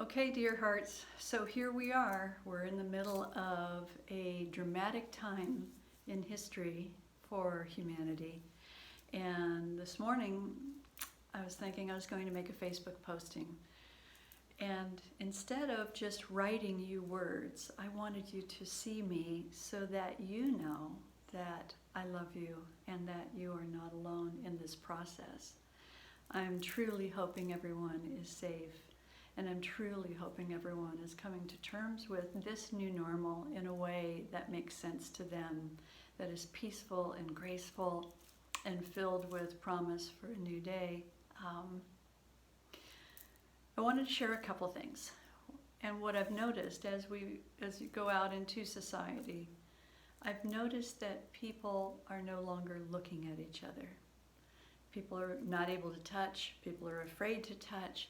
Okay, dear hearts, so here we are. We're in the middle of a dramatic time in history for humanity. And this morning, I was thinking I was going to make a Facebook posting. And instead of just writing you words, I wanted you to see me so that you know that I love you and that you are not alone in this process. I'm truly hoping everyone is safe. And I'm truly hoping everyone is coming to terms with this new normal in a way that makes sense to them, that is peaceful and graceful and filled with promise for a new day. I wanted to share a couple things. And what I've noticed as you go out into society, I've noticed that people are no longer looking at each other. People are not able to touch, people are afraid to touch.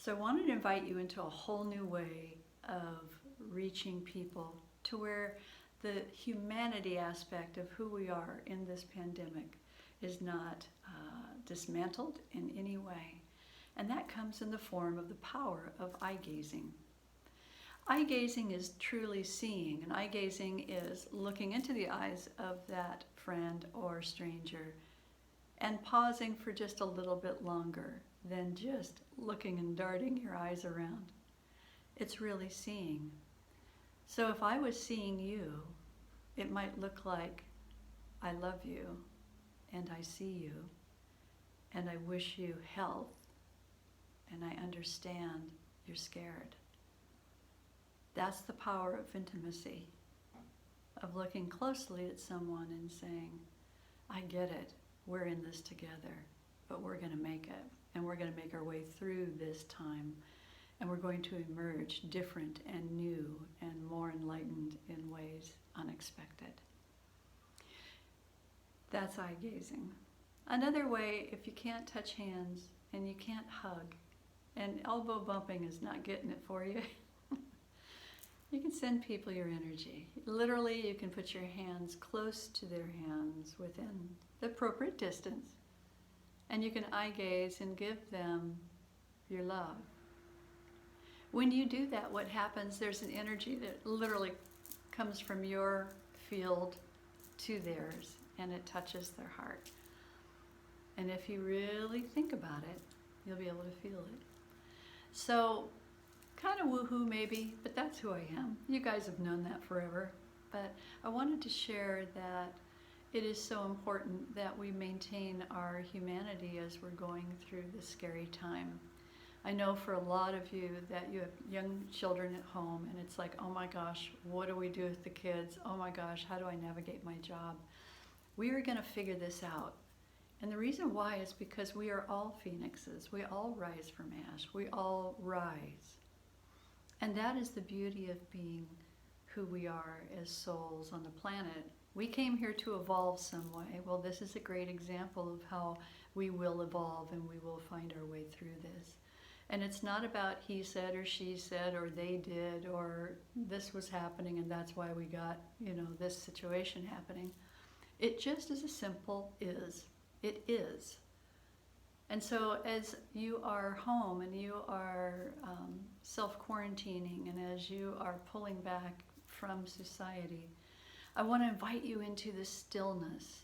So I wanted to invite you into a whole new way of reaching people to where the humanity aspect of who we are in this pandemic is not dismantled in any way. And that comes in the form of the power of eye gazing. Eye gazing is truly seeing, and eye gazing is looking into the eyes of that friend or stranger and pausing for just a little bit longer than just looking and darting your eyes around. It's really seeing. So if I was seeing you, it might look like, I love you, and I see you, and I wish you health, and I understand you're scared. That's the power of intimacy, of looking closely at someone and saying, I get it, we're in this together, but we're going to make it. And we're going to make our way through this time, and we're going to emerge different and new and more enlightened in ways unexpected. That's eye gazing. Another way, if you can't touch hands and you can't hug, and elbow bumping is not getting it for you, you can send people your energy. Literally, you can put your hands close to their hands within the appropriate distance. And you can eye gaze and give them your love. When you do that, what happens, there's an energy that literally comes from your field to theirs, and it touches their heart. And if you really think about it, you'll be able to feel it. So, kind of woohoo maybe, but that's who I am. You guys have known that forever. But I wanted to share that it is so important that we maintain our humanity as we're going through this scary time. I know for a lot of you that you have young children at home, and it's like, oh my gosh, what do we do with the kids? Oh my gosh, how do I navigate my job? We are going to figure this out. And the reason why is because we are all phoenixes. We all rise from ash. We all rise. And that is the beauty of being who we are as souls on the planet. We came here to evolve some way. Well, this is a great example of how we will evolve and we will find our way through this. And it's not about he said or she said or they did or this was happening and that's why we got, this situation happening. It just is a simple is. It is. And so as you are home and you are self-quarantining and as you are pulling back from society, I want to invite you into this stillness,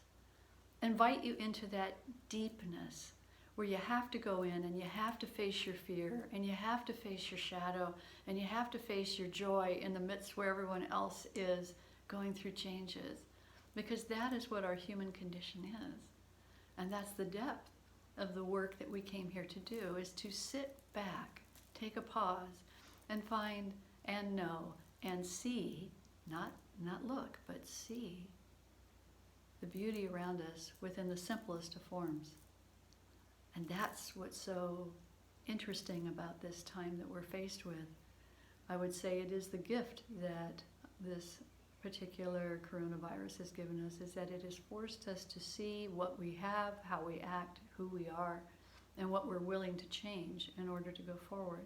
invite you into that deepness where you have to go in and you have to face your fear and you have to face your shadow and you have to face your joy in the midst where everyone else is going through changes, because that is what our human condition is. And that's the depth of the work that we came here to do, is to sit back, take a pause, and find and know and see, not look, but see the beauty around us within the simplest of forms. And that's what's so interesting about this time that we're faced with. I would say it is the gift that this particular coronavirus has given us, is that it has forced us to see what we have, how we act, who we are, and what we're willing to change in order to go forward.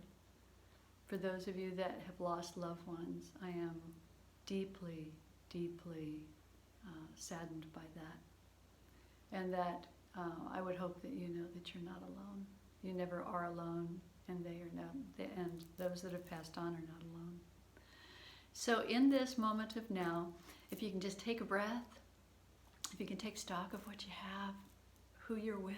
For those of you that have lost loved ones, I am deeply, deeply saddened by that. And that I would hope that you know that you're not alone. You never are alone, and those those that have passed on are not alone. So in this moment of now, if you can just take a breath, if you can take stock of what you have, who you're with,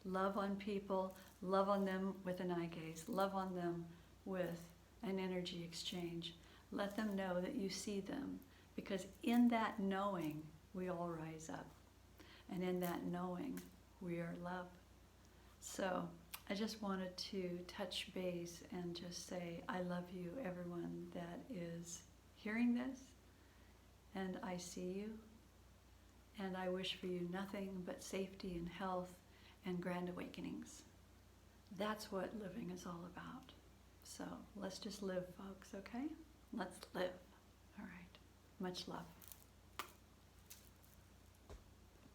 love on people, love on them with an eye gaze, love on them with an energy exchange. Let them know that you see them, because in that knowing, we all rise up. And in that knowing, we are love. So I just wanted to touch base and just say, I love you, everyone that is hearing this, and I see you, and I wish for you nothing but safety and health and grand awakenings. That's what living is all about. So let's just live, folks, okay? Let's live. All right. Much love.